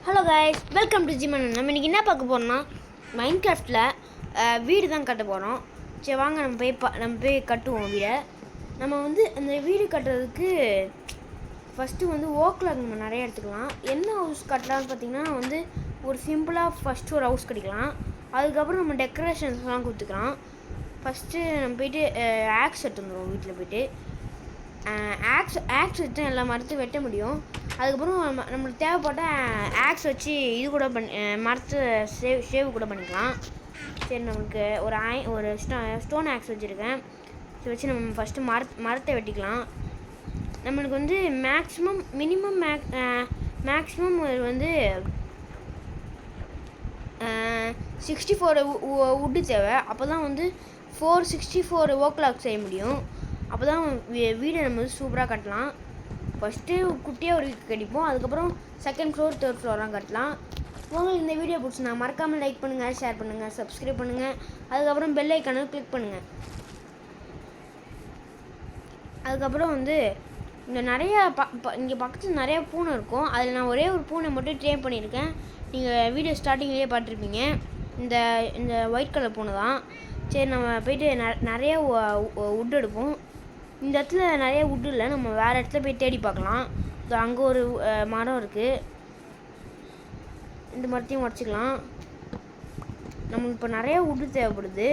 Hello guys, welcome to ஜிமன். நம்ம இன்றைக்கி என்ன பார்க்க போகிறோம்னா மைன்கிராஃப்டில் வீடு தான் கட்ட போகிறோம். சரி வாங்க நம்ம போய் கட்டுவோம் வீடை. நம்ம அந்த வீடு கட்டுறதுக்கு ஃபஸ்ட்டு ஓக்கில் நம்ம நிறைய எடுத்துக்கலாம். என்ன ஹவுஸ் கட்டலாம்னு பார்த்திங்கன்னா ஒரு சிம்பிளாக ஃபஸ்ட்டு ஒரு ஹவுஸ் கட்டிக்கலாம். அதுக்கப்புறம் நம்ம டெக்கரேஷன்ஸ்லாம் கொடுத்துக்கலாம். ஃபஸ்ட்டு நம்ம போய்ட்டு ஆக்ஸ் எடுத்து வந்துடுவோம். வீட்டில் போய்ட்டு ஆக்ஸ் வச்சு எல்லா மரத்தையும் வெட்ட முடியும். அதுக்கப்புறம் நம்மளுக்கு தேவைப்பட்ட ஆக்ஸ் வச்சு இது கூட மரத்தை சேவ் கூட பண்ணிக்கலாம். சரி, நம்மளுக்கு ஒரு ஸ்டோன் ஆக்ஸ் வச்சுருக்கேன். இதை வச்சு நம்ம ஃபஸ்ட்டு மரத்தை வெட்டிக்கலாம். நம்மளுக்கு மினிமம் மேக்ஸிமம் 64 வுட்டு தேவை. அப்போ தான் 464 ஓக்லாக் செய்ய முடியும். அப்போ தான் வீடை நம்ம சூப்பராக கட்டலாம். ஃபஸ்ட்டு குட்டியாக ஒரு வீடு கட்டிப்போம். அதுக்கப்புறம் செகண்ட் ஃப்ளோர், தேர்ட் ஃப்ளோர்லாம் கட்டலாம். உங்களுக்கு இந்த வீடியோ பிடிச்சினா மறக்காமல் லைக் பண்ணுங்கள், ஷேர் பண்ணுங்கள், சப்ஸ்கிரைப் பண்ணுங்கள். அதுக்கப்புறம் பெல் ஐக்கானை கிளிக் பண்ணுங்கள். அதுக்கப்புறம் இங்கே நிறையா இங்கே பக்கத்தில் நிறையா பூனை இருக்கும். அதில் நான் ஒரே ஒரு பூனை மட்டும் ட்ரை பண்ணியிருக்கேன். நீங்கள் வீடியோ ஸ்டார்டிங்லேயே பார்த்துருப்பீங்க. இந்த ஒயிட் கலர் பூனை தான். சரி, நம்ம போய்ட்டு நிறைய வுட் எடுப்போம். இந்த இடத்துல நிறைய வுட் இல்லை, நம்ம வேறு இடத்துல போய் தேடி பார்க்கலாம். அங்கே ஒரு மரம் இருக்குது. இந்த மரத்தையும் உடச்சிக்கலாம். நம்மளுக்கு இப்போ நிறையா வுட்டு தேவைப்படுது.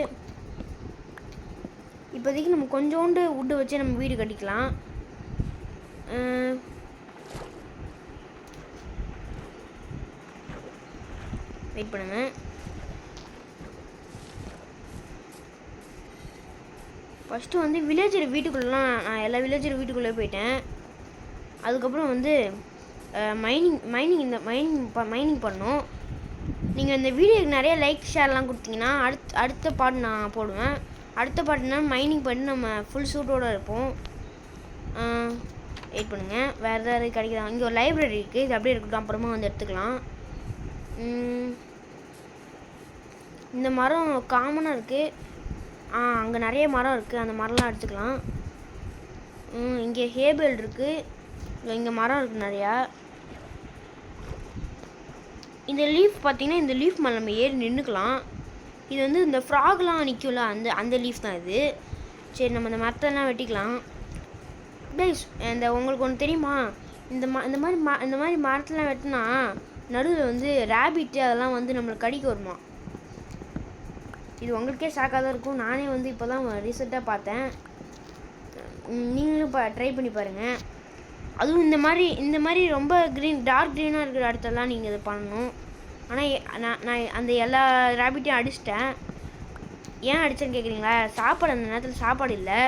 இப்போதைக்கு நம்ம கொஞ்சோண்டு வுட்டு வச்சு நம்ம வீடு கட்டிக்கலாம். வெயிட் பண்ணுங்கள். ஃபஸ்ட்டு வில்லேஜர் வீட்டுக்குள்ளெலாம் நான் எல்லா வில்லேஜர் வீட்டுக்குள்ளே போயிட்டேன். அதுக்கப்புறம் மைனிங் பண்ணோம். நீங்கள் இந்த வீடியோக்கு நிறைய லைக் ஷேர்லாம் கொடுத்தீங்கன்னா அடுத்த பாட்டு நான் போடுவேன். அடுத்த பாட்டுனா மைனிங் பண்ணி நம்ம ஃபுல் சூட்டோடு இருப்போம். வெயிட் பண்ணுங்கள், வேறு ஏதாவது கிடைக்குதா? இங்கே ஒரு லைப்ரரி இருக்குது, இது அப்படியே இருக்கட்டும், அப்புறமா எடுத்துக்கலாம். இந்த மரம் காமனாக இருக்குது. அங்கே நிறைய மரம் இருக்குது, அந்த மரம்லாம் எடுத்துக்கலாம். இங்கே ஹேபிள் இருக்குது, இங்கே மரம் இருக்குது நிறையா. இந்த லீஃப் பார்த்திங்கன்னா, இந்த லீஃப் மேலே நம்ம ஏறி நின்றுக்கலாம். இது இந்த ஃப்ராக்லாம் நிற்கும்ல, அந்த லீஃப் தான் இது. சரி, நம்ம இந்த மரத்தெல்லாம் வெட்டிக்கலாம். ப்ளீஸ் உங்களுக்கு ஒன்று தெரியுமா? இந்த மாதிரி மரத்தெல்லாம் வெட்டினா நடுவில் ரேபிட்டு அதெல்லாம் நம்மளுக்கு கடிக்க வருமா. இது உங்களுக்கே ஷாக்காக தான் இருக்கும். நானே இப்போ தான் ரீசெண்டாக பார்த்தேன். நீங்களும் ட்ரை பண்ணி பாருங்கள். அதுவும் இந்த மாதிரி ரொம்ப டார்க் க்ரீனாக இருக்கிற இடத்தெல்லாம் நீங்கள் இதை பண்ணணும். ஆனால் நான் அந்த எல்லா ரேபிட்டையும் அடிச்சிட்டேன். ஏன் அடித்தேன்னு கேட்குறீங்களா? சாப்பாடு அந்த நேரத்தில் சாப்பாடு இல்லை,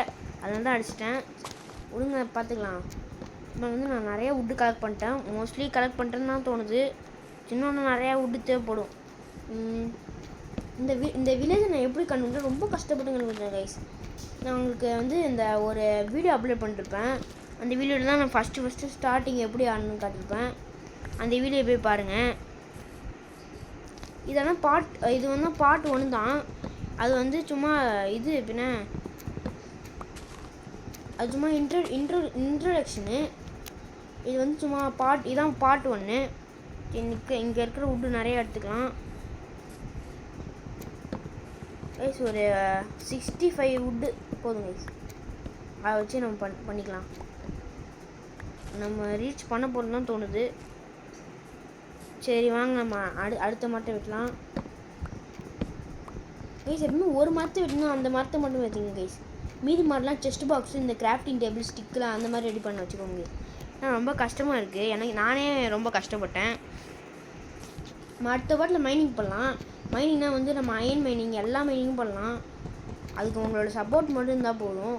அதனால தான் அடிச்சிட்டேன். விடுங்க, பார்த்துக்கலாம். இப்போ நான் நிறையா வுட்டு கலெக்ட் பண்ணிட்டேன். மோஸ்ட்லி கலெக்ட் பண்ணிட்டேன்னு தான் தோணுது. இன்னொன்று நிறையா வுட்டு தேவைப்படும். இந்த வில்லேஜை நான் எப்படி கண்டுபிடிச்சேன், ரொம்ப கஷ்டப்பட்டு கண்டுபிடிச்சேன் கைஸ். நான் உங்களுக்கு இந்த ஒரு வீடியோ அப்லோட் பண்ணிருப்பேன். அந்த வீடியோவில் தான் நான் ஃபஸ்ட்டு ஸ்டார்டிங் எப்படி ஆடணும்னு காட்டியிருப்பேன். அந்த வீடியோ போய் பாருங்கள். இதெல்லாம் இது பார்ட் 1 தான். அது சும்மா இது பின்ன அது சும்மா இன்ட்ரடக்ஷனு. இது சும்மா இதான் பார்ட் 1. இங்கே இருக்கிற வுட்டு நிறைய எடுத்துக்கலாம் கைஸ். ஒரு 65 வுட்டு போதும் கைஸ். அதை வச்சு நம்ம பண்ணிக்கலாம். நம்ம ரீச் பண்ண போகிறது தான் தோணுது. சரி வாங்க, நம்ம அடுத்த மரத்தை வெட்டலாம் கைஸ். எப்பவுமே ஒரு மரத்தை வெட்டணும், அந்த மரத்தை மட்டும் வைத்திங்க கைஸ். மீதி மரம்லாம் செஸ்ட் பாக்ஸு, இந்த கிராஃப்டிங் டேபிள், ஸ்டிக்கெலாம் அந்த மாதிரி ரெடி பண்ண வச்சுக்கோங்க. ஆனால் ரொம்ப கஷ்டமாக இருக்குது, நானே ரொம்ப கஷ்டப்பட்டேன். நம்ம அடுத்த பாட்டில் மைனிங் பண்ணலாம். மைனிங்னா நம்ம அயன் மைனிங் எல்லா மைனிங்கும் பண்ணலாம். அதுக்கு உங்களோட சப்போர்ட் மட்டும் இருந்தால் போதும்.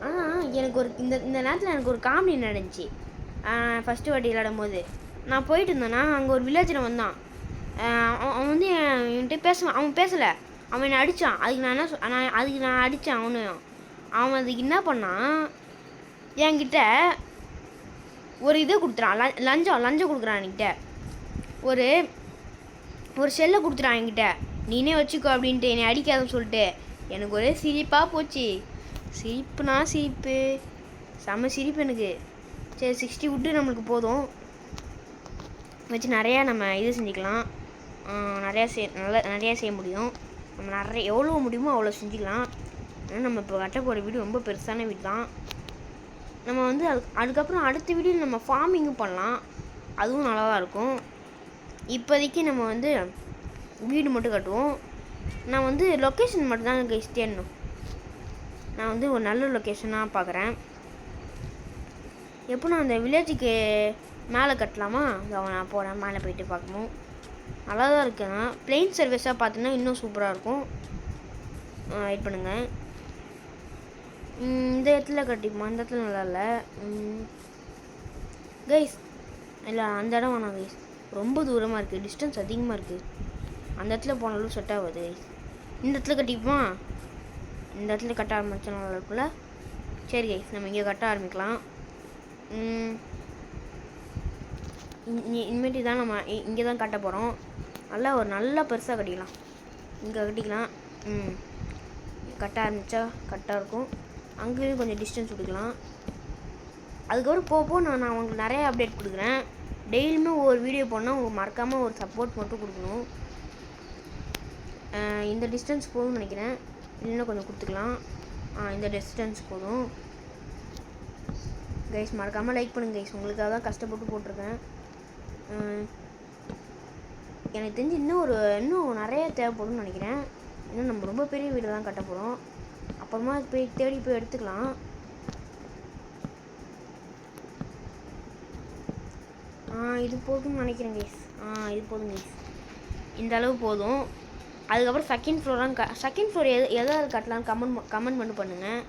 ஆனால் எனக்கு இந்த நேரத்தில் எனக்கு ஒரு காமெடி நடந்துச்சு. ஃபஸ்ட்டு வாட்டி விளையாடும் போது நான் போயிட்டு இருந்தேன்னா, அங்கே ஒரு வில்லேஜில் வந்தான். அவன் என்கிட்ட பேசுவான். அவன் பேசலை, அவன் என்னை அடித்தான். அதுக்கு நான் அடித்தேன் அவனையும். அவன் அதுக்கு என்ன பண்ணான், என்கிட்ட ஒரு இதை கொடுத்துறான், லஞ்சம் கொடுக்குறான். என்கிட்ட ஒரு செல்லை கொடுத்துட்டான். என்கிட்ட நீனே வச்சுக்கோ அப்படின்ட்டு என்னை அடிக்காதுன்னு சொல்லிட்டு எனக்கு ஒரே சிரிப்பாக போச்சு. சிரிப்புனா சிரிப்பு, செம்ம சிரிப்பு எனக்கு. சரி 60 வுட்டு நம்மளுக்கு போதும். வச்சு நிறையா நம்ம இது செஞ்சுக்கலாம். நிறையா செய்ய முடியும். நம்ம எவ்வளோ முடியுமோ அவ்வளோ செஞ்சுக்கலாம். ஏன்னா நம்ம இப்போ கட்ட போகிற வீடு ரொம்ப பெருசான வீடு தான். நம்ம வந்து அதுக்கப்புறம் அடுத்த வீடியோவில் நம்ம ஃபார்மிங்கும் பண்ணலாம். அதுவும் நல்லா தான் இருக்கும். இப்போதைக்கு நம்ம வந்து வீடு மட்டும் கட்டுவோம். நான் வந்து லொக்கேஷன் மட்டும் தான் கைஸ் தேடணும். நான் வந்து ஒரு நல்ல லொக்கேஷனாக பார்க்குறேன். எப்போ நான் அந்த வில்லேஜுக்கு மேலே கட்டலாமா? நான் போகிறேன், மேலே போயிட்டு பார்க்கணும். நல்லா தான் இருக்குண்ணா. பிளெயின் சர்வீஸாக பார்த்தீங்கன்னா இன்னும் சூப்பராக இருக்கும். வெயிட் பண்ணுங்கள். இந்த இடத்துல கட்டிப்போம். இந்த இடத்துல நல்லா இல்லை கைஸ். இல்லை அந்த இடம் வேணாம் கைஸ், ரொம்ப தூரமாக இருக்குது, டிஸ்டன்ஸ் அதிகமாக இருக்குது. அந்த இடத்துல போனாலும் செட் ஆகாது கைஸ். இந்த இடத்துல கட்டிப்போமா? இந்த இடத்துல கட்ட ஆரம்பிச்சா நல்லா இருக்குல்ல? சரி கைஸ், நம்ம இங்கே கட்ட ஆரம்பிக்கலாம். இனிமேட்டு தான் நம்ம இங்கே தான் கட்ட போகிறோம். நல்லா பெருசாக கட்டிக்கலாம். இங்கே கட்டிக்கலாம். கட்ட ஆரம்பித்தா கரெக்டாக இருக்கும். அங்கேயும் கொஞ்சம் டிஸ்டன்ஸ் கொடுக்கலாம். அதுக்கப்புறம் போக நான் உங்களுக்கு நிறைய அப்டேட் கொடுக்குறேன். டெய்லியுமே ஒரு வீடியோ போனால் உங்களுக்கு மறக்காமல் ஒரு சப்போர்ட் மட்டும் கொடுக்கணும். இந்த டிஸ்டன்ஸ் போதும்னு நினைக்கிறேன். இன்னும் கொஞ்சம் கொடுத்துக்கலாம். இந்த டிஸ்டன்ஸ் போதும் கைஸ். மறக்காமல் லைக் பண்ணுங்க கைஸ், உங்களுக்காக தான் கஷ்டப்பட்டு போட்டிருக்கேன். எனக்கு தெரிஞ்சு இன்னும் நிறைய தேவைப்படும்னு நினைக்கிறேன். இன்னும் நம்ம ரொம்ப பெரிய வீடு தான் கட்ட போகிறோம். அப்புறமா தேடி போய் எடுத்துக்கலாம். இது போதும்னு நினைக்கிறேன் கைஸ். இது போதும் கைஸ், இந்த அளவு போதும். அதுக்கப்புறம் செகண்ட் ஃப்ளோர் எதாவது கட்டலான்னு கமெண்ட் மட்டும் பண்ணுங்கள்.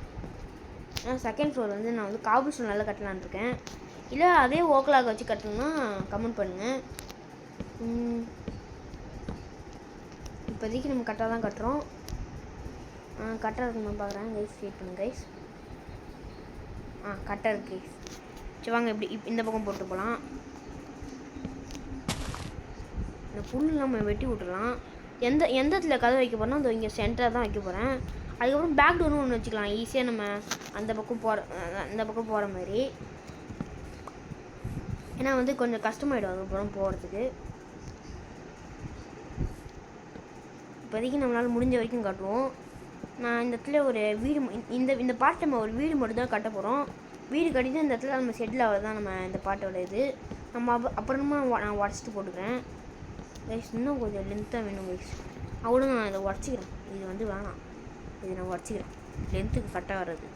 செகண்ட் ஃப்ளோர் வந்து நான் வந்து காபுல் ஸ்டோன் நல்லா கட்டலான்னு இருக்கேன். இல்லை அதே ஓக்கலாக வச்சு கட்டணும்னா கமெண்ட் பண்ணுங்கள். இப்போதைக்கு நம்ம கட்டாக தான் கட்டுறோம். கட்டாக இருக்கு நான் பார்க்குறேன் கைஸ். வெயிட் பண்ணுங்க கைஸ். கட்டாக இருக்கு கைஸ். சரி வாங்க இப்படி இந்த பக்கம் போட்டு போகலாம். இந்த புல் நம்ம வெட்டி விட்டுடலாம். எந்த இடத்துல கதை வைக்க போகிறோன்னா அந்த இங்கே சென்டராக தான் வைக்க போகிறேன். அதுக்கப்புறம் பேக் டோரும் ஒன்று வச்சுக்கலாம். ஈஸியாக நம்ம அந்த பக்கம் போகிற மாதிரி. ஏன்னா வந்து கொஞ்சம் கஷ்டமாயிடும் அதுக்கப்புறம் போகிறதுக்கு. இப்போதைக்கு நம்மளால் முடிஞ்ச வரைக்கும் காட்டுவோம். நான் இந்த இடத்துல ஒரு வீடு இந்த பாட்டை நம்ம ஒரு வீடு மட்டும் தான் கட்ட போகிறோம். வீடு கட்டிட்டு இந்த இடத்துல நம்ம செட்டில் ஆகிறது தான் நம்ம இந்த பாட்டோட இது. நம்ம அப்புறமா நான் உடச்சிட்டு போட்டுக்கிறேன் கைஸ். இன்னும் கொஞ்சம் லென்த்தாக வேணும் கைஸ். அவ்வளோ நான் இதை உடச்சிக்கிறேன். இது வந்து வேணாம், இது நான் உடச்சிக்கிறேன். லென்த்துக்கு கரெக்டாக வர்றது.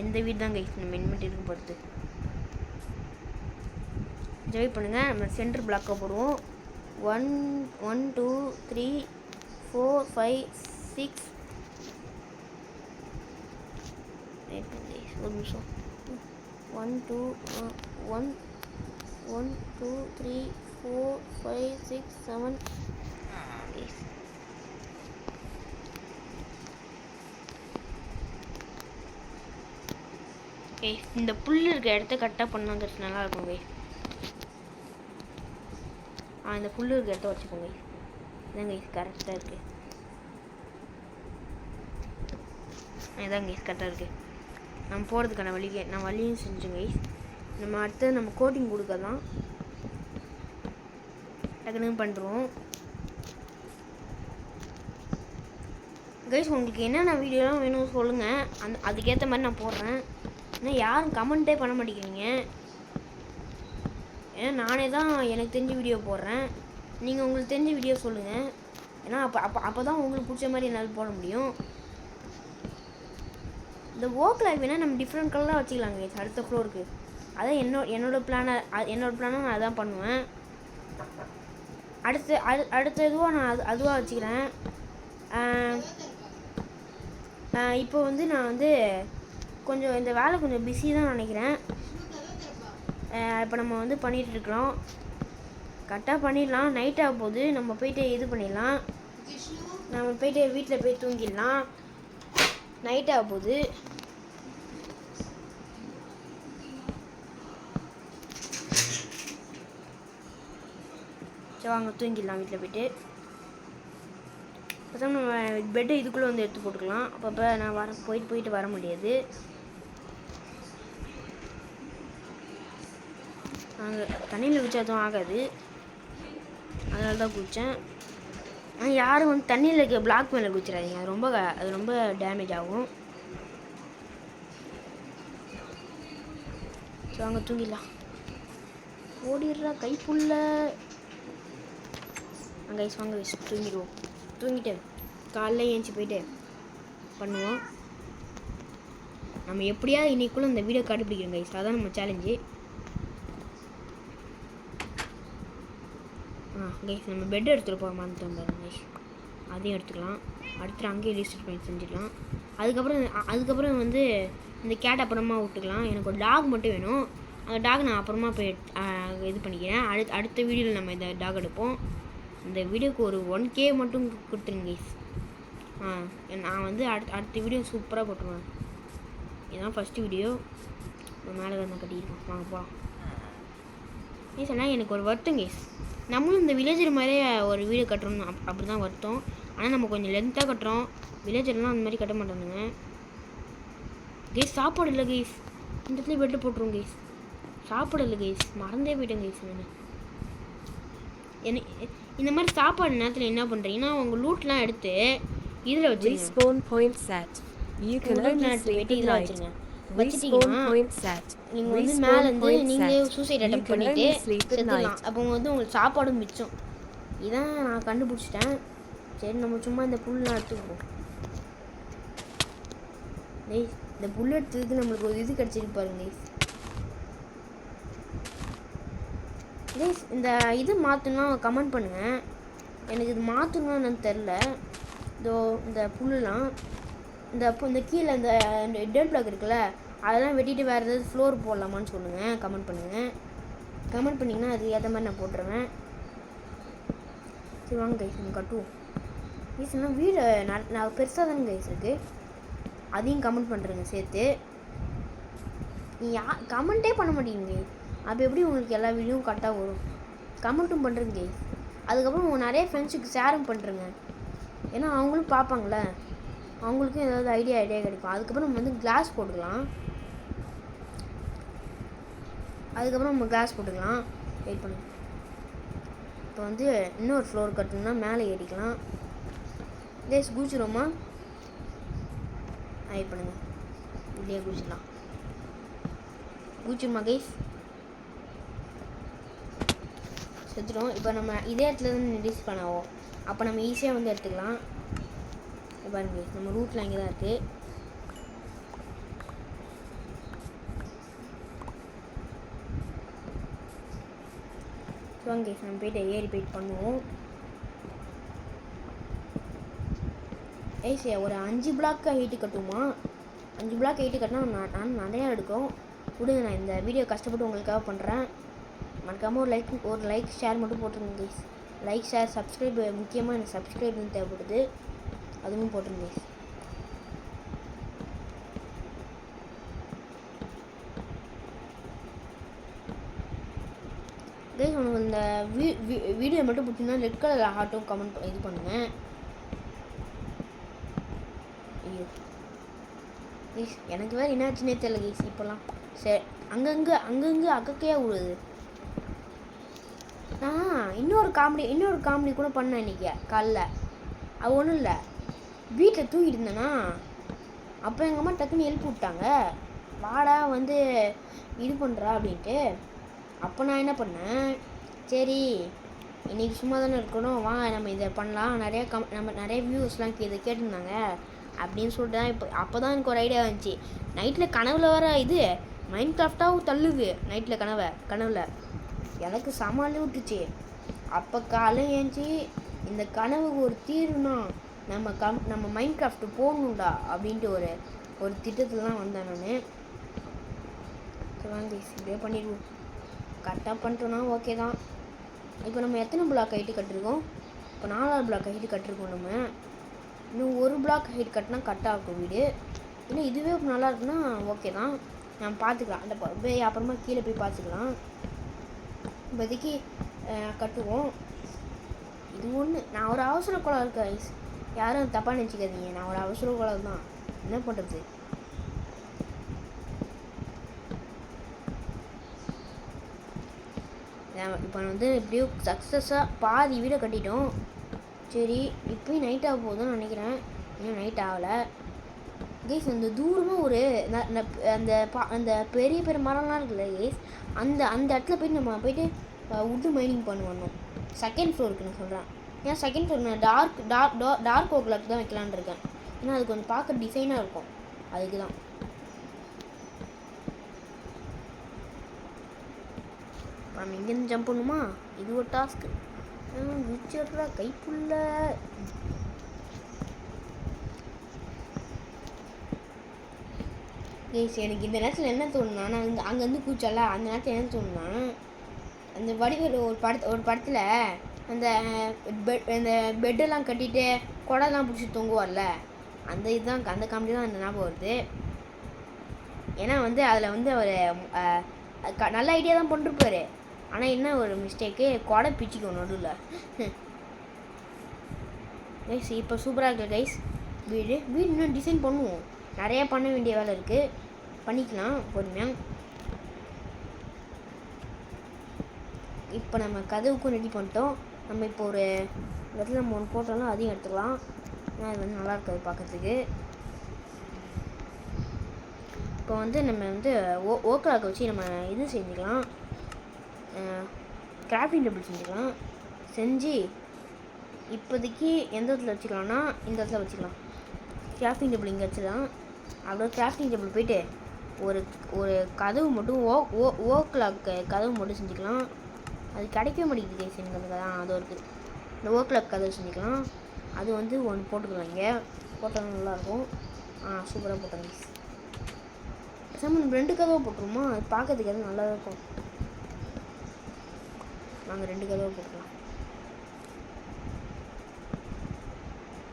இந்த வீடு தான் கைஸ் நம்ம இனிமேட்டு இருக்க போகிறது. ஜாயின் பண்ணுங்கள். நம்ம சென்டர் பிளாக்கை போடுவோம். 1 2 3 4 5 6 ஒரு நிமிஷம். 1 2 3 4 5 6 7 இந்த புல் இருக்க இடத்த கரெக்டாக பண்ணாங்க நல்லா இருக்கும் கைஸ். இந்த புல் இருக்க இடத்த வச்சுக்கோங்க. இதான் கைஸ் கரெக்டாக இருக்குது. இதான் கைஸ் கரெக்டாக இருக்குது. நம்ம போகிறதுக்கான வழியும் செஞ்சோம் கைஸ். நம்ம அடுத்து நம்ம கோட்டிங் கொடுக்க தான் டக்குன்னு பண்ணுறோம் கைஸ். உங்களுக்கு என்னென்ன வீடியோலாம் வேணும் சொல்லுங்கள், அதுக்கேற்ற மாதிரி நான் போடுறேன். ஏன்னா யாரும் கமெண்ட்டே பண்ண மாட்டேங்கிறீங்க. ஏன்னா நானே தான் எனக்கு தெரிஞ்ச வீடியோ போடுறேன். நீங்கள் உங்களுக்கு தெரிஞ்ச வீடியோ சொல்லுங்கள். ஏன்னா அப்போ தான் உங்களுக்கு பிடிச்ச மாதிரி என்னால் போட முடியும். இந்த ஓக்கில் வேணால் நம்ம டிஃப்ரெண்ட் கலராக வச்சுக்கலாங்க கைஸ் அடுத்த ஃப்ளோருக்கு. அதான் என்னோட பிளானை நான் அதான் பண்ணுவேன். அடுத்த இதுவாக நான் அதுவாக வச்சுக்கிறேன். இப்போ வந்து நான் வந்து கொஞ்சம் இந்த வேலை கொஞ்சம் பிஸி தான் நினைக்கிறேன். இப்போ நம்ம வந்து பண்ணிகிட்ருக்குறோம். கரெக்டாக பண்ணிடலாம். நைட் ஆக போகுது. நம்ம போயிட்டு இது பண்ணிடலாம். நம்ம போயிட்டு வீட்டில் போய் தூங்கிடலாம். நைட் ஆக போகுது. சரி வாங்க தூங்கிடலாம் வீட்டில் போயிட்டு. அப்போ நம்ம பெட்டு இதுக்குள்ளே வந்து எடுத்து போட்டுக்கலாம். அப்பப்போ நான் போயிட்டு வர முடியாது. நாங்கள் தண்ணியில் வச்சா எதுவும் ஆகாது, அதனால தான் குதித்தேன். ஆனால் யாரும் வந்து தண்ணியில் இருக்க பிளாக் மேலே குதிச்சிடாதீங்க, அது ரொம்ப டேமேஜ் ஆகும். ஸோ அங்கே தூங்கிடலாம். ஓடிடுறா கைப்புள்ள. அங்கே வாங்க தூங்கிடுவோம். தூங்கிட்டு காலைல ஏஞ்சி போயிட்டு பண்ணுவோம். நம்ம எப்படியாவது இன்னைக்குள்ளே இந்த வீடியோ கண்டுபிடிக்கிறோம் கைஸ், அதான் நம்ம சேலஞ்சு. கைஸ் நம்ம பெட் எடுத்துகிட்டு போகிற மாதிரி தோணுது கைஸ், அதையும் எடுத்துக்கலாம். அடுத்து அங்கேயே ரீஸ்டார்ட் பண்ணி செஞ்சுக்கலாம். அதுக்கப்புறம் வந்து இந்த கேட் அப்புறமா விட்டுக்கலாம். எனக்கு ஒரு டாக் மட்டும் வேணும், அந்த டாக் நான் அப்புறமா போய் இது பண்ணிக்கிறேன். அடுத்த வீடியோவில் நம்ம இந்த டாக் எடுப்போம். இந்த வீடியோக்கு ஒரு 1K மட்டும் கொடுத்துருங்க கைஸ். நான் வந்து அடுத்த வீடியோ சூப்பராக போட்டுருவேன். இதுதான் ஃபஸ்ட்டு வீடியோ. மேலே தான் கட்டியிருக்கோம். வாங்க போகலாம் கைஸ். ஆனால் எனக்கு ஒரு வருத்தம் கைஸ், நம்மளும் இந்த வில்லேஜர் மாதிரியே ஒரு வீடியோ கட்டுறோம், அப்படி தான் வருத்தம். ஆனால் நம்ம கொஞ்சம் லென்த்தாக கட்டுறோம், வில்லேஜர்லாம் அந்த மாதிரி கட்ட மாட்டானுங்க கைஸ். சாப்பாடு இல்லை கைஸ், இந்த இடத்துல பெட்டு போட்டுருவோம் கைஸ். சாப்பாடு இல்லை கைஸ், மறந்தே போயிட்டேன் கைஸ். இந்த மாதிரி சாப்பாடு நேரத்தில் என்ன பண்ணுறீங்கன்னா உங்கள் லூட்லாம் எடுத்து இதில் வச்சுருங்க. இதில் வச்சுருங்க. வச்சுட்டிங்கன்னா நீங்கள் வந்து மேலேருந்து நீங்களே சூசைட் அட்டெம்ப்ட் பண்ணிவிட்டு செத்துடலாம். அப்போ வந்து உங்களுக்கு சாப்பாடும் மிச்சம். இதான் நான் கண்டுபிடிச்சிட்டேன். சரி நம்ம சும்மா இந்த புல்லாம் எடுத்துக்குவோம். இந்த புல் எடுத்ததுக்கு நம்மளுக்கு ஒரு இது கிடச்சிருக்கு பாருங்க கைஸ். இந்த இது மாற்றணும்னா கமெண்ட் பண்ணுங்கள். எனக்கு இது மாற்றணும்னா என்னன்னு தெரில. இந்த புல்லுலாம் இந்த கீழே இந்த டெட் பிளாக் இருக்குல்ல, அதெல்லாம் வெட்டிட்டு வேறு ஏதாவது ஃப்ளோர் போடலாமான்னு சொல்லுங்கள். கமெண்ட் பண்ணுங்கள். கமெண்ட் பண்ணிங்கன்னா அது ஏற்ற மாதிரி நான் போட்டுருவேன். சரி வாங்க கைஸ் நம்ம கட்டுவோம். கைஸ்னா வீடு நான் பெருசாக தானே கைஸ் இருக்குது, அதையும் கமெண்ட் பண்ணுறேங்க சேர்த்து. நீங்கள் கமெண்ட்டே பண்ண மாட்டேங்க, அப்போ எப்படி உங்களுக்கு எல்லா வீடியோவும் கரெக்டாக வரும்? கமெண்ட்டும் பண்ணுறேங்க கைஸ். அதுக்கப்புறம் உங்கள் நிறைய ஃப்ரெண்ட்ஸுக்கு ஷேரும் பண்ணுறேங்க, ஏன்னா அவங்களும் பார்ப்பாங்களே, அவங்களுக்கும் ஏதாவது ஐடியா கிடைக்கும். அதுக்கப்புறம் நம்ம வந்து கிளாஸ் போட்டுக்கலாம். வெயிட் பண்ணு. இப்போ வந்து இன்னொரு ஃப்ளோர் கட்டணும்னா மேலே ஏறிக்கலாம் கைஸ். குதிச்சிடுவோமா? வெயிட் பண்ணுங்கள், இப்படியே குதிச்சிடுமா கைஸ்? செத்துடும். இப்போ நம்ம இதே இடத்துல இருந்து ரிலீஸ் பண்ணாவோம், அப்போ நம்ம ஈஸியாக வந்து எடுத்துக்கலாம். பாருங்க நம்ம ரூட்டில் இங்கே தான் இருக்குது. வாங்க நம்ம போய்ட்டு ஏறி போயிட்டு பண்ணுவோம். ஏசியா ஒரு 5 பிளாக் ஹைட்டு கட்டுமா? 5 பிளாக் ஹைட்டு கட்டினா நான் நிறையா எடுக்கும். விடுங்க, நான் இந்த வீடியோ கஷ்டப்பட்டு உங்களுக்காக பண்ணுறேன். மறக்காமல் ஒரு லைக் ஷேர் மட்டும் போட்டுருங்க கைஸ். லைக் ஷேர் சப்ஸ்கிரைப், முக்கியமாக எனக்கு சப்ஸ்கிரைப் தேவைப்படுது, அதுவும் போட்டுருங்க கைஸ். கைஸ் உனக்கு இந்த வீடியோ மட்டும் பிடிச்சிங்கன்னா ரெட் கலர் ஹார்ட்டும் கமெண்ட் இது பண்ணுங்கள். ஐயோ கைஸ் எனக்கு வேறு என்னாச்சுன்னே தெரியல கைஸ். இப்போலாம் சரி அங்கங்கே அக்கக்கையாக விழுது. நான் இன்னொரு காமெடி கூட பண்ணேன் இன்றைக்கி காலைல. அது ஒன்றும் இல்லை, வீட்டில் தூங்கிட்டு இருந்தேன்னா அப்போ எங்கள் அம்மா டக்குன்னு எழுப்பி விட்டாங்க, வாடா வந்து இது பண்ணுறா அப்படின்ட்டு. அப்போ நான் என்ன பண்ணேன், சரி இன்றைக்கி சும்மா தானே இருக்கணும், வாங்க நம்ம இதை பண்ணலாம், நம்ம நிறைய வியூஸ்லாம் இதை கேட்டிருந்தாங்க அப்படின்னு சொல்லிட்டு தான் அப்போ தான் எனக்கு ஒரு ஐடியா வந்துச்சு. நைட்டில் கனவுல வர இது மைண்ட் கிராஃப்டாகவும் தள்ளுது. நைட்டில் கனவில் எனக்கு சமாளி விட்டுச்சு. அப்போ காலையில் ஏஞ்சி இந்த கனவுக்கு ஒரு தீர்வுனா நம்ம மைண்ட் கிராஃப்ட் போகணுண்டா அப்படின்ட்டு ஒரு திட்டத்தில் தான் வந்தேன் நான். வாங்க இப்படியே பண்ணிடுவோம். கரெக்டாக பண்ணிட்டோன்னா ஓகே தான். இப்போ நம்ம எத்தனை பிளாக் ஹைட்டு கட்டிருக்கோம்? இப்போ 4 பிளாக் ஹைட்டு கட்டிருக்கோம். நம்ம இன்னும் 1 பிளாக் ஹைட் கட்டினா கரெக்டாக இருக்கும் வீடு. இன்னும் இதுவே நல்லா இருக்குன்னா ஓகே தான், நம்ம பார்த்துக்கலாம். அந்த அப்புறமா கீழே போய் பார்த்துக்கலாம். இப்போதைக்கு கட்டுவோம். இது ஒன்று, நான் ஒரு அவசர கோலம் இருக்கேன், யாரும் தப்பாக நினச்சிக்காதீங்க, நான் ஒரு அவசர கோலம் தான், என்ன பண்ணுறது. இப்போ வந்து எப்படியோ சக்ஸஸாக பாதி வீடை கட்டிட்டோம். சரி, இப்போயும் நைட் ஆக போகுதுன்னு நினைக்கிறேன். இன்னும் நைட் ஆகலை கைஸ். அந்த தூரமாக ஒரு அந்த அந்த பெரிய பெரிய மரம்லாம் இருக்குல்ல கைஸ், அந்த அந்த இடத்துல போய்ட்டு நம்ம போய்ட்டு வுட்டு மைனிங் பண்ணுவோம். செகண்ட் ஃப்ளோருக்கு நான் சொல்கிறேன். ஏன்னா செகண்ட் ஃப்ளோர் நான் டார்க் ஓ கிளாக் தான் வைக்கலான்னு இருக்கேன். ஏன்னா அது கொஞ்சம் பார்க்க டிசைனாக இருக்கும், அதுக்கு தான். நம்ம இங்கேருந்து ஜம்ப் பண்ணுமா? இது ஒரு டாஸ்க்கு. விச்சர்றா கைப்புள்ள. கைஸ் எனக்கு இந்த நேரத்தில் என்ன தோணுனா, நான் அங்கேருந்து கூச்சல அந்த நேரத்தில் என்ன தோணுனா, அந்த வடிவேலு ஒரு படத்தில் அந்த அந்த பெட்டெல்லாம் கட்டிட்டு குடலாம் பிடிச்சி தொங்குவார்ல, அந்த இதுதான், அந்த காமெடி தான் அந்த ஞாபகம் வருது. ஏன்னா வந்து அதில் வந்து அவர் நல்ல ஐடியா தான் பண்ணிருப்பாரு. ஆனால் என்ன ஒரு மிஸ்டேக்கு, குடை பிச்சுக்கும் நடுவில். கைஸ் இப்போ சூப்பராக இருக்குது கைஸ். வீடு இன்னும் டிசைன் பண்ணுவோம். நிறையா பண்ண வேண்டிய வேலை இருக்குது, பண்ணிக்கலாம் பொறுமையாக. இப்போ நம்ம கதவுக்கும் ரெடி பண்ணிட்டோம். நம்ம இப்போ ஒரு இடத்துல நம்ம ஒன்று போட்டோம்னா அதையும் எடுத்துக்கலாம். ஏன்னா அது வந்து நல்லா இருக்காது பார்க்கறதுக்கு. இப்போ வந்து நம்ம வந்து ஓக்கலாக்க வச்சு நம்ம இது செஞ்சுக்கலாம், கிராஃப்டிங் டேபிள் செஞ்சுக்கலாம். செஞ்சு இப்போதைக்கு எந்த இடத்துல வச்சுக்கலாம்னா இந்த இடத்துல வச்சுக்கலாம். கிராஃப்டிங் டேபிள் இங்கே வச்சுக்கலாம். அப்புறம் கிராஃப்டிங் டேபிள் போய்ட்டு ஒரு கதவு மட்டும் ஓக்லாக் கதவு மட்டும் செஞ்சுக்கலாம். அது கிடைக்கவே மாட்டேங்குது கேஸ் எனக்கு. தான் அதுவும் இருக்குது. இந்த ஓக்லாக் கதவு செஞ்சுக்கலாம். அது வந்து ஒன்று போட்டுக்கலாம். இங்கே போட்டாலும் நல்லாயிருக்கும். சூப்பராக போட்டோம் கேஸ். நம்ம 2 கதவை போட்டுருமா? அது பார்க்கறதுக்கு எதுவும் நல்லா இருக்கும். நாங்கள் 2 கதவை போட்டுக்கலாம்.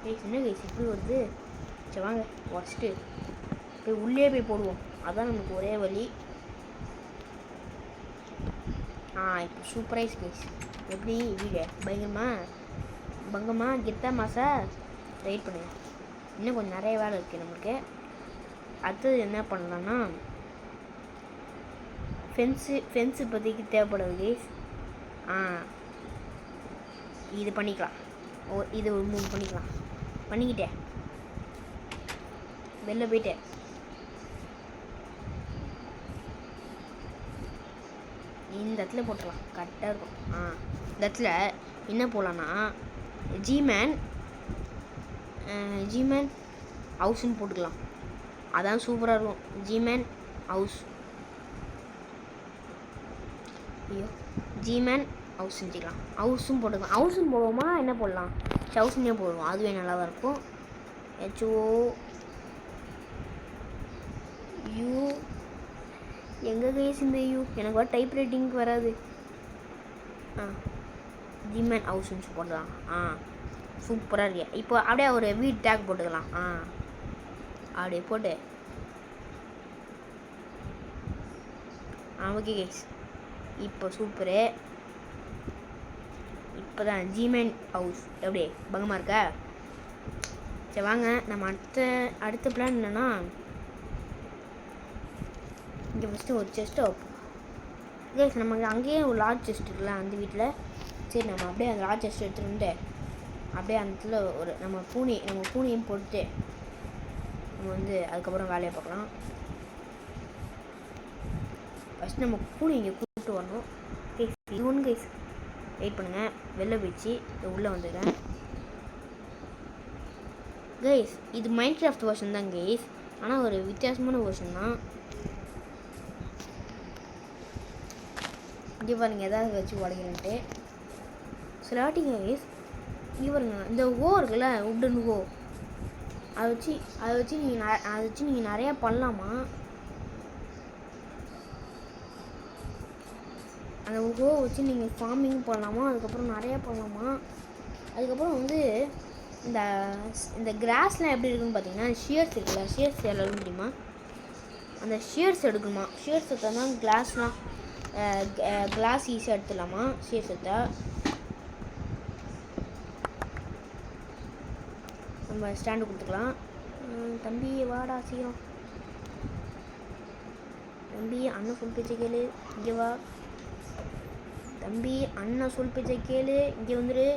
கேஸ் என்ன கேஸ் இப்படி வருது? சரி வாங்க ஃபஸ்ட்டு போய் உள்ளே போய் போடுவோம். அதுதான் நமக்கு ஒரே வழி. இப்போ சூப்பராக கேஸ். எப்படி வீடு பங்கமா கெத்தா மாசா? வெயிட் பண்ணுங்க, இன்னும் கொஞ்சம் நிறைய வேலை இருக்குது நம்மளுக்கு. அடுத்தது என்ன பண்ணலான்னா, ஃபென்ஸு இப்போதைக்கு தேவைப்படுது கேஸ். இது பண்ணிக்கலாம். இது ஒரு 3 பண்ணிக்கலாம். பண்ணிக்கிட்டேன் வெளில போயிட்டேன். இந்த இடத்துல போட்டுடலாம், கரெக்டாக இருக்கும். இந்த இடத்துல என்ன போடலான்னா ஜிமேன் ஹவுஸ்ன்னு போட்டுக்கலாம். அதான் சூப்பராக இருக்கும். ஜிமேன் ஹவுஸ். ஐயோ, ஜிமேன் ஹவுஸ் செஞ்சுக்கலாம். ஹவுஸும் போட்டுக்கலாம். ஹவுஸும் போடுவோமா என்ன போடலாம்? ஹவுஸ்னே போடுவோம், அதுவே நல்லா தான் இருக்கும். யூ எங்கே கேஸ் இந்த யூ எனக்கு வர டைப் ரைட்டிங்க்கு வராது. ஜிமேன் ஹவுஸ்ன்னு போடலாம். சூப்பராக இருக்கு. இப்போ அப்படியே ஒரு வீட் டேக் போட்டுக்கலாம். அப்படியே போட்டு ஓகே கேஸ். இப்போ சூப்பரு. இப்போ தான் ஜிமேன் ஹவுஸ் எப்படி பங்கமாக இருக்கா? சரி வாங்க நம்ம அடுத்த பிளான் என்னென்னா, இங்கே ஃபஸ்ட்டு ஒரு செஸ்ட்டை வைப்போம் கேஸ். நமக்கு அங்கேயே ஒரு லார்ஜ் செஸ்ட் இருக்குல்ல அந்த வீட்டில். சரி நம்ம அப்படியே அந்த லார்ஜ் செஸ்ட் எடுத்துகிட்டு அப்படியே அந்த இடத்துல நம்ம பூனையும் போட்டுட்டு நம்ம வந்து அதுக்கப்புறம் வேலையை பார்க்கலாம். ஃபஸ்ட்டு நம்ம பூனை இங்கே கூப்பிட்டு வரணும் கேஸ். இது ஒன்று கேஸ், வெயிட் பண்ணுங்கள். வெளில போயிடுச்சு, உள்ளே வந்துடுறேன் கைஸ். இது மைன்கிராஃப்ட் வெர்ஷன் தான் கைஸ், ஆனால் ஒரு வித்தியாசமான வெர்ஷன் தான். இங்கே பாருங்கள், எதாவது வச்சு உடைக்கலன்ட்டு சிலாட்டிங்க கைஸ். இங்கே பாருங்க, இந்த இருக்குல்ல உட்டன் அதை வச்சு நீங்கள் நிறையா பண்ணலாமா? அந்த வச்சு நீங்கள் ஃபார்மிங் பண்ணலாமா? அதுக்கப்புறம் நிறையா பண்ணலாமா? அதுக்கப்புறம் வந்து இந்த கிராஸ்லாம் எப்படி இருக்குன்னு பார்த்தீங்கன்னா, ஷியர்ஸ் இருக்குல்ல, ஷியர்ஸ் எல்லாரும் தெரியுமா? அந்த ஷியர்ஸ் எடுக்கணுமா? ஷியர்ஸ் எடுத்தால் தான் கிளாஸ் ஈஸியாக எடுத்துடலாமா? ஷியர்ஸ் எடுத்தால் நம்ம ஸ்டாண்டு கொடுத்துக்கலாம். தம்பி வாடா சீக்கிரம். தம்பி அண்ணன் ஃபுல் பேச்சு கேளு, இங்கே வா. தம்பி அண்ணன் சொல் பேச்சை கேளு, இங்கே வந்துடு.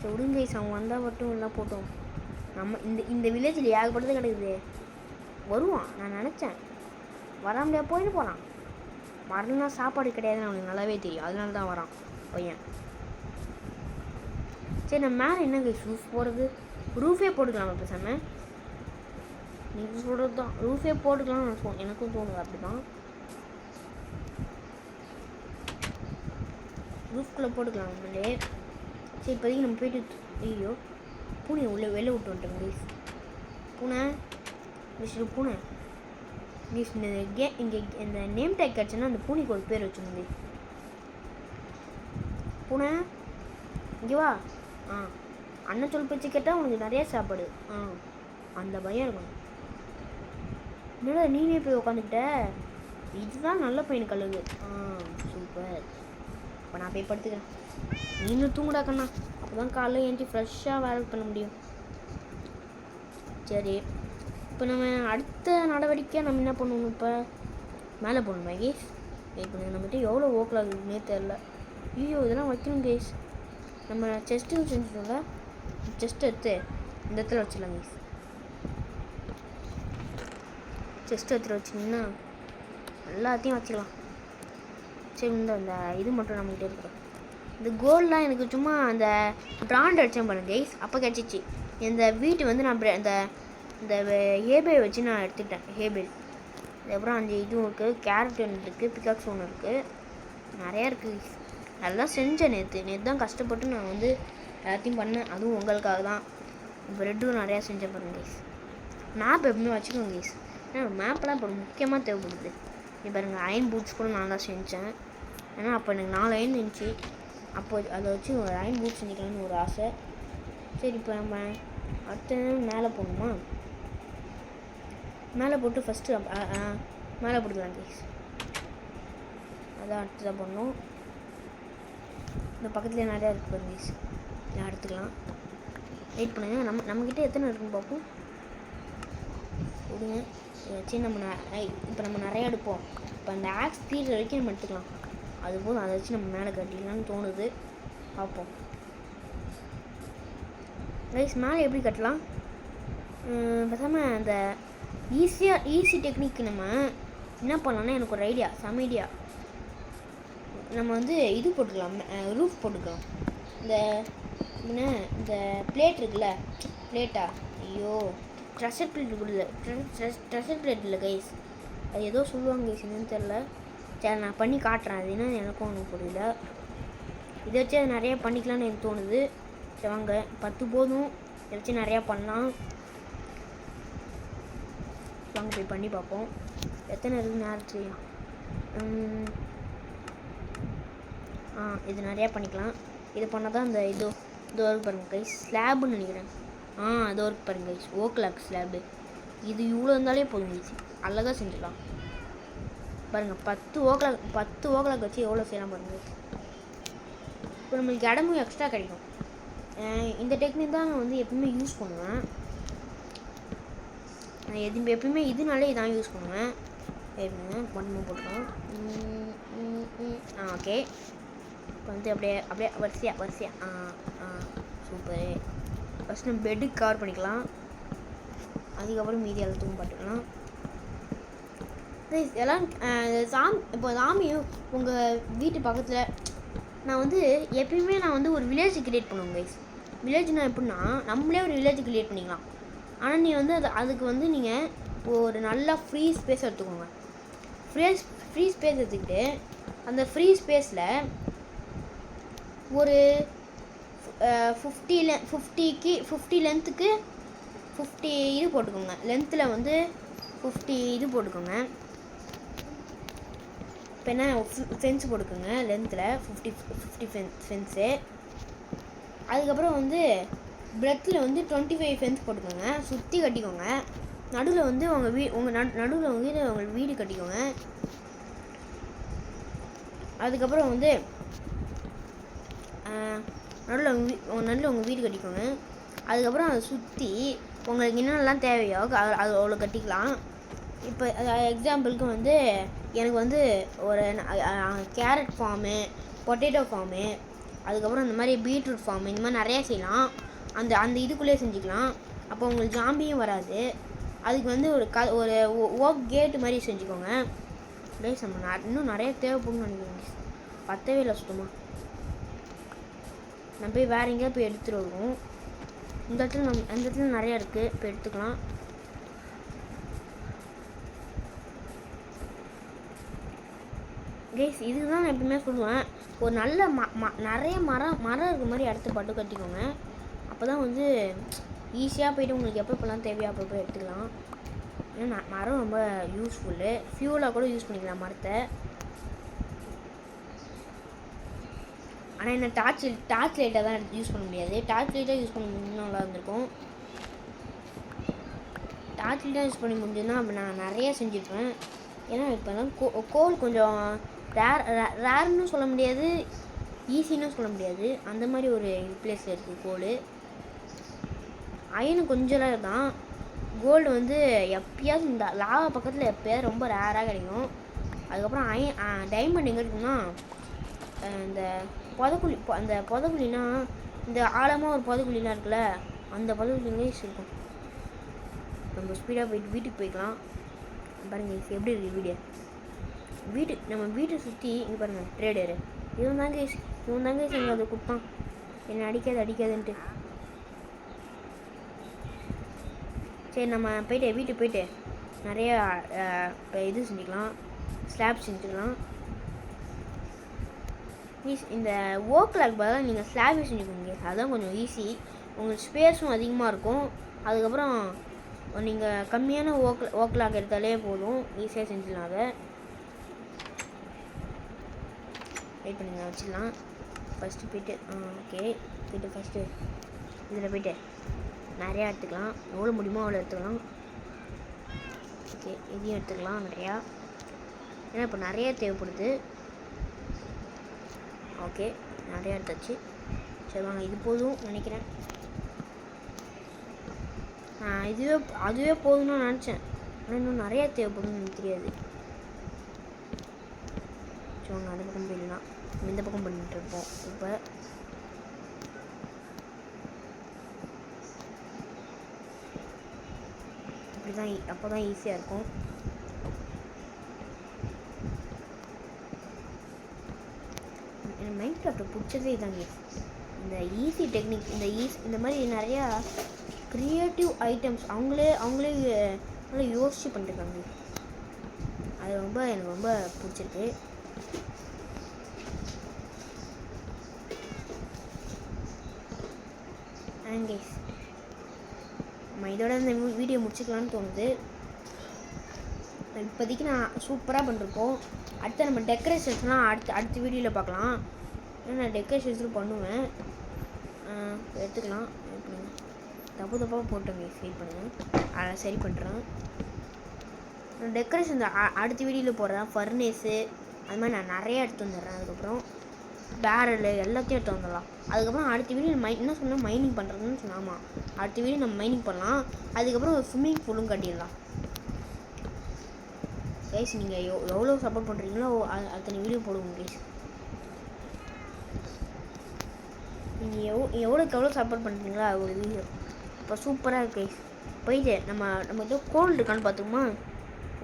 சரி விடுங்க கைஸ், அவன் வந்தால் மட்டும் எல்லாம் போட்டோம். நம்ம இந்த வில்லேஜில் ஏகப்பட்டது கிடக்குது. வருவான், நான் நினச்சேன் வர முடியாது, போயிட்டு போகலாம். வரலன்னா சாப்பாடு கிடையாதுன்னு அவனுக்கு நல்லாவே தெரியும், அதனால தான் வரான் பையன். சரி நம்ம மேலே என்ன கைஸ் ரூஃப் போடுறது? ரூஃபே போட்டுக்கலாம் பேசாமல். நீங்கள் சொல்கிறது தான், ரூஃபே போட்டுக்கலாம்னு எனக்கும் தோணுது. அப்படி தான் ரூஃப்குள்ளே போட்டுக்கலாம் நம்மளே. சரி இப்போதைக்கு நம்ம போயிட்டு, ஐயோ பூனை உள்ளே வெளில விட்டு வந்துட்டோம் கைஸ். பூனை மிஸ்டர் பூனை மிஸ், இங்கே இந்த நேம் டேக் கிடச்சுன்னா அந்த பூனைக்கு ஒரு பேர் வச்சுருந்தே. பூனை இங்கே வா. அண்ணன் சொல் பேச்சு கேட்டால் உனக்கு நிறைய சாப்பாடு. அந்த பையன் இருக்கும். என்னடா நீனே போய் உட்காந்துக்கிட்ட? இதுதான் நல்ல பையனுக்கு அழகு. சூப்பர். இப்போ நான் போய் படுத்துக்கிறேன், நீங்களும் தூங்குடா கண்ணா. அப்போ தான் காலைல ஏஞ்சி ஃப்ரெஷ்ஷாக வேலை பண்ண முடியும். சரி இப்போ நம்ம அடுத்த நடவடிக்கையாக நம்ம என்ன பண்ணுவோம்? இப்போ மேலே போகணுமா கேஸ்? வெயிட் பண்ணுங்க, நம்மகிட்ட எவ்வளோ ஓக்கலாக இருக்குன்னே தெரில. ஐயோ இதெல்லாம் வைக்கணும் கேஸ். நம்ம செஸ்ட்டு செஞ்சுட்டோம்ல, செஸ்ட் எடுத்து இந்த இடத்துல வச்சிடலாம் கேஸ். செஸ்ட் எடுத்துகிட்டு வச்சிங்கன்னா எல்லாத்தையும் வச்சுக்கலாம். சரி இந்த இது மட்டும் நம்மகிட்ட இருக்கிறோம். இந்த கோல்டெலாம் எனக்கு சும்மா அந்த பிராண்ட் அடித்தேன் பாருங்க கைஸ், அப்போ கிடச்சிச்சு. இந்த வீட்டு வந்து நான் இந்த ஹேபேல் வச்சு நான் எடுத்துக்கிட்டேன். ஹேபேல் அதுக்கப்புறம் 5 இதுவும் இருக்குது, கேரட் ஒன்று இருக்குது, பிகாக்ஸ் ஒன்று இருக்குது, நிறையா இருக்குது. அதெல்லாம் செஞ்சேன் நேற்று தான் கஷ்டப்பட்டு நான் வந்து எல்லாத்தையும் பண்ணேன். அதுவும் உங்களுக்காக தான். இப்போ ரெட்டும் நிறையா செஞ்சேன் பாருங்க கைஸ். மேப் எப்பவுமே வச்சுக்கோங்க கைஸ், ஏன்னா மேப்லாம் இப்போ முக்கியமாக தேவைப்படுது. இப்போ பாருங்கள் அயன் பூட்ஸ் கூட நான் தான் செஞ்சேன். ஏன்னா அப்போ எனக்கு 4 அயன் இருந்துச்சு. அப்போ அதை வச்சு ஒரு அயன் பூட் செஞ்சுக்கலான்னு ஒரு ஆசை. சரி இப்போ நம்ம அடுத்த மேலே போகணுமா? மேலே போட்டு ஃபஸ்ட்டு மேலே போட்டுக்கலாம் கைஸ். அதான் அடுத்து தான் பண்ணணும். இந்த பக்கத்தில் நிறையா இருக்குது பாருங்க கைஸ், நான் எடுத்துக்கலாம். வெயிட் பண்ணுங்க, நம்மக்கிட்ட எத்தனை இருக்குன்னு பார்ப்போம். விடுங்க வச்சு இப்போ நம்ம நிறையா எடுப்போம். இப்போ அந்த ஆக்ஸ் தீர்ற வரைக்கும் நம்ம எடுத்துக்கலாம். அதுபோதும் அதை வச்சு நம்ம மேலே கட்டிக்கலாம்னு தோணுது. பார்ப்போம் கைஸ், மேலே எப்படி கட்டலாம் பேசாமல் அந்த ஈஸி டெக்னிக் நம்ம என்ன பண்ணலாம்னா, எனக்கு ஒரு ஐடியா, செம ஐடியா. நம்ம வந்து இது போட்டுக்கலாம், ரூஃப் போட்டுக்கலாம். இந்த பிளேட் இருக்குல்ல, பிளேட்டா, ஐயோ ட்ரெஷர் பிளேட் கொடுல, ட்ரெஷர் பிளேட் இல்லை கைஸ், அது ஏதோ சொல்லுவாங்க கைஸ், என்னன்னு தெரில. சரி நான் பண்ணி காட்டுறேன், அது என்னன்னு எனக்கும் ஒன்றும் புரியல. இதை வச்சு அது நிறையா பண்ணிக்கலான்னு எனக்கு தோணுது. சரி வாங்க, 10 போதும், இதை வச்சு நிறையா பண்ணலாம். வாங்க போய் பண்ணி பார்ப்போம் எத்தனை இருக்குது நேரத்துலையும். இது நிறையா பண்ணிக்கலாம். இது பண்ணால் தான் இந்த இது ஒர்க் பாருங்கள் கைஸ், ஸ்லாப்னு நினைக்கிறேன். அது ஒர்க் பாருங்கள் கைஸ், ஓக்லாக் ஸ்லாப்பு. இது இவ்வளோ இருந்தாலே போதும் கைஸ், அழகாக செஞ்சிடலாம். பாருங்கள் 10 ஓக்லாக் வச்சு எவ்வளோ செய்யலாம் பாருங்கள். இப்போ நம்மளுக்கு இடமும் எக்ஸ்ட்ரா கிடைக்கும். இந்த டெக்னிக் தான் நான் வந்து எப்பவுமே யூஸ் பண்ணுவேன். நான் எப்பவுமே இதனாலே இதான் யூஸ் பண்ணுவேன். பண்ணு போட்டுக்கலாம். ஓகே, இப்போ வந்து அப்படியே வரிசையாக சூப்பரு. ஃபஸ்ட் நம்ம பெட்டுக்கு கவர் பண்ணிக்கலாம், அதுக்கப்புறம் மீதி எல்லாத்துக்கும் பார்த்துக்கலாம். எல்லாம் இப்போ சாமியும் உங்கள் வீட்டு பக்கத்தில் நான் வந்து எப்பயுமே ஒரு வில்லேஜ் கிரியேட் பண்ணுவேன் கைஸ். வில்லேஜ்னால் எப்படின்னா நம்மளே ஒரு வில்லேஜ் கிரியேட் பண்ணிக்கலாம். ஆனால் நீ வந்து அதுக்கு வந்து நீங்கள் ஒரு நல்லா ஃப்ரீ ஸ்பேஸ் எடுத்துக்கோங்க. ஃப்ரீ ஸ்பேஸ் எடுத்துக்கிட்டு அந்த ஃப்ரீ ஸ்பேஸில் ஒரு 50 லென்த்துக்கு 50 இது போட்டுக்கோங்க. லென்த்தில் வந்து 50 இது போட்டுக்கோங்க. இப்போ என்ன ஃபென்ஸ் போட்டுக்கோங்க லென்த்தில் 50 ஃபென்ஸு. அதுக்கப்புறம் வந்து பிரெத்தில் வந்து 25 ஃபென்ஸ் போட்டுக்கோங்க, சுற்றி கட்டிக்கோங்க. நடுவில் வந்து நடுவில் வந்து உங்கள் வீடு கட்டிக்கோங்க. அதுக்கப்புறம் வந்து நடுவில் உங்கள் வீடு கட்டிக்கோங்க. அதுக்கப்புறம் அதை சுற்றி உங்களுக்கு என்னென்னலாம் தேவையோ அது அவ்வளோ கட்டிக்கலாம். இப்போ எக்ஸாம்பிளுக்கு வந்து எனக்கு வந்து ஒரு கேரட் ஃபார்மு, பொட்டேட்டோ ஃபார்மு, அதுக்கப்புறம் இந்த மாதிரி பீட்ரூட் ஃபார்மு, இந்த மாதிரி நிறையா செய்யலாம். அந்த அந்த இதுக்குள்ளேயே செஞ்சுக்கலாம். அப்போ உங்களுக்கு ஜாம்பியும் வராது. அதுக்கு வந்து ஒரு ஓக் கேட்டு மாதிரி செஞ்சுக்கோங்க. ப்ளேஸ் நம்ம இன்னும் நிறைய தேவைப்படும்னு நினைக்கிறேன். பத்தவே இல்லை சுத்தமாக. நம்ம போய் வேறு எங்கேயா போய் எடுத்துகிட்டு வருவோம். இந்த இடத்துல நிறையா இருக்குது, இப்போ எடுத்துக்கலாம். கைஸ் இதுக்கு தான் நான் எப்பவுமே சொல்லுவேன், ஒரு நல்ல நிறைய மரம் இருக்கிற மாதிரி இடத்த பட்டு கட்டிக்கோங்க. அப்போ தான் வந்து ஈஸியாக போய்ட்டு உங்களுக்கு எப்போலாம் தேவையோ அப்போ போய் எடுத்துக்கலாம். ஏன்னா மரம் ரொம்ப யூஸ்ஃபுல்லு, ஃபியூலாக கூட யூஸ் பண்ணிக்கலாம் மரத்தை. ஆனால் என்ன டார்ச் லைட்டாக தான் யூஸ் பண்ண முடியாது. டார்ச் லைட்டாக யூஸ் பண்ண முடியும்னா நல்லா இருந்திருக்கும். டார்ச் லைட்டாக யூஸ் பண்ணி முடிஞ்சதுன்னா அப்போ நான் நிறையா செஞ்சுருப்பேன். ஏன்னா இப்போ தான் கோல் கொஞ்சம் ரேர்னு சொல்ல முடியாது, ஈஸின்னு சொல்ல முடியாது. அந்த மாதிரி ஒரு பிளேஸில் இருக்குது கோல். அயனும் கொஞ்சம் தான். கோல்டு வந்து எப்பயாவது இந்த லாவா பக்கத்தில் எப்பயாவது ரொம்ப ரேராக கிடைக்கும். அதுக்கப்புறம் டைமண்ட் எங்கே இருக்குன்னா இந்த அந்த புதக்குழினா இந்த ஆழமாக ஒரு புதக்குழிலாம் இருக்குல்ல, அந்த புதக்குழிலே இருக்கும். நம்ம ஸ்பீடாக போயிட்டு வீட்டுக்கு போய்க்கலாம். பாருங்கள் எப்படி இருக்குது நம்ம வீட்டை சுற்றி இங்கே பாருங்கள் ட்ரேடரு இவன் தாங்க எங்கே அதை கொடுத்தான் என்னை அடிக்காதுன்ட்டு. சரி நம்ம வீட்டுக்கு போயிட்டு நிறையா இது செஞ்சுக்கலாம், ஸ்லாப் செஞ்சுக்கலாம். இந்த ஓக்லாக் பதிலாக நீங்கள் ஸ்லாபே செஞ்சுக்கோங்க, அதுதான் கொஞ்சம் ஈஸி. உங்களுக்கு ஸ்பேஸும் அதிகமாக இருக்கும். அதுக்கப்புறம் நீங்கள் கம்மியான ஓக்லாக் எடுத்தாலே போதும், ஈஸியாக செஞ்சிடலாம். அதை வெயிட் பண்ணுங்க, வச்சிடலாம். ஃபஸ்ட்டு போய்ட்டு ஓகே ஃபஸ்ட்டு இதில் போய்ட்டு நிறையா எடுத்துக்கலாம், எவ்வளோ முடியுமோ அவ்வளோ எடுத்துக்கலாம். ஓகே இதையும் எடுத்துக்கலாம் நிறையா, ஏன்னா இப்போ நிறைய தேவைப்படுது. ஓகே நிறையா எடுத்தாச்சு. சரி வாங்க, இது போதும் நினைக்கிறேன். அதுவே போதும்னு நினச்சேன், ஆனால் இன்னும் நிறையா தேவைப்படும்னு எனக்கு தெரியாது. சரி வாங்க, அந்த பக்கம் போயிடலாம். இந்த பக்கம் பண்ணிட்டு இருப்போம். இப்போ இப்படி தான், அப்போ தான் ஈஸியாக இருக்கும். மைன்கிராஃப்ட்டை பிடிச்சதே இதாங்க, இந்த ஈஸி டெக்னிக். இந்த மாதிரி நிறையா க்ரியேட்டிவ் ஐட்டம்ஸ் அவங்களே நல்லா யோசிச்சு பண்ணிருக்காங்க. அது எனக்கு ரொம்ப பிடிச்சிருக்கு. கைஸ் நம்ம இதோட இந்த வீடியோ முடிச்சுக்கலான்னு தோணுது. இப்போதைக்கு நான் சூப்பராக பண்ணிருப்போம். அடுத்து நம்ம டெக்கரேஷன்ஸ்லாம் அடுத்த வீடியோவில் பார்க்கலாம். ஏன்னா நான் டெக்கரேஷன்ஸும் பண்ணுவேன். எடுத்துக்கலாம். தப்பாக போட்டோங்க, வெயிட் பண்ணுங்கள், அதை சரி பண்ணுறேன். நான் டெக்கரேஷன் அடுத்த வீடியோவில் போடுறேன். ஃபர்னேஸு அது மாதிரி நான் நிறையா எடுத்து வந்துடுறேன். அதுக்கப்புறம் பேரல் எல்லாத்தையும் எடுத்து வந்துடலாம். அதுக்கப்புறம் அடுத்த வீடியோ என்ன சொன்னால் மைனிங் பண்ணுறதுன்னு சொன்னாமா, அடுத்த வீடியோ நம்ம மைனிங் பண்ணலாம். அதுக்கப்புறம் ஒரு ஸ்விம்மிங் பூலும் கட்டிடலாம். கைஸ் நீங்கள் எவ்வளோ சப்போர்ட் பண்ணுறீங்களோ அத்தனை வீடியோ போடுவோம் கைஸ். நீங்கள் எவ்வளோக்கு எவ்வளோ சப்போர்ட் பண்ணுறீங்களோ அது ஒரு வீடியோ இப்போ சூப்பராக இருக்குது கைஸ். போயிட்டு நம்ம ஏதோ கோல் இருக்கான்னு பார்த்துக்குமா,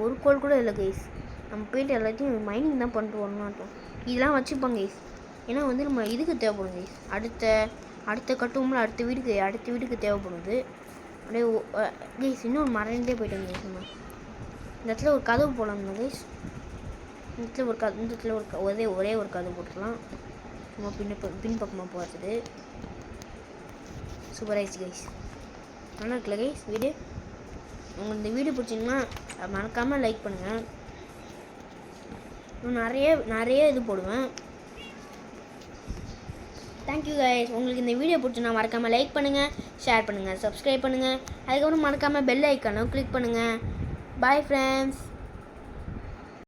ஒரு கோல் கூட இல்லை கைஸ். நம்ம போயிட்டு எல்லாத்தையும் மைனிங் தான் பண்ணிட்டு வரணும். இதெல்லாம் வச்சுப்பாங்க கைஸ், ஏன்னா வந்து நம்ம இதுக்கு தேவைப்படும் கைஸ். அடுத்த கட்டுவோம்ல, அடுத்த வீட்டுக்கு தேவைப்படுது. அப்படியே கைஸ் இன்னொரு மறைந்தே போயிட்டோம் கைஸ். நம்ம இந்த இடத்துல ஒரு கதவு போடலாம்ல கைஸ். இந்த இடத்துல ஒரே ஒரு கதவு போட்டுக்கலாம், சும்மா பின்பக்கமாக போகிறது. சூப்பர் ஆயிடுச்சு கைஸ், நல்லா இருக்குல்ல கைஸ் வீடியோ. உங்களுக்கு இந்த வீடியோ பிடிச்சிங்கன்னா மறக்காமல் லைக் பண்ணுங்கள். நிறைய இது போடுவேன். Thank you guys. உங்களுக்கு இந்த வீடியோ பிடிச்சுன்னா மறக்காமல் லைக் பண்ணுங்கள், ஷேர் பண்ணுங்கள், சப்ஸ்கிரைப் பண்ணுங்கள். அதுக்கப்புறம் மறக்காமல் பெல் ஐக்கானை கிளிக் பண்ணுங்கள். Bye friends.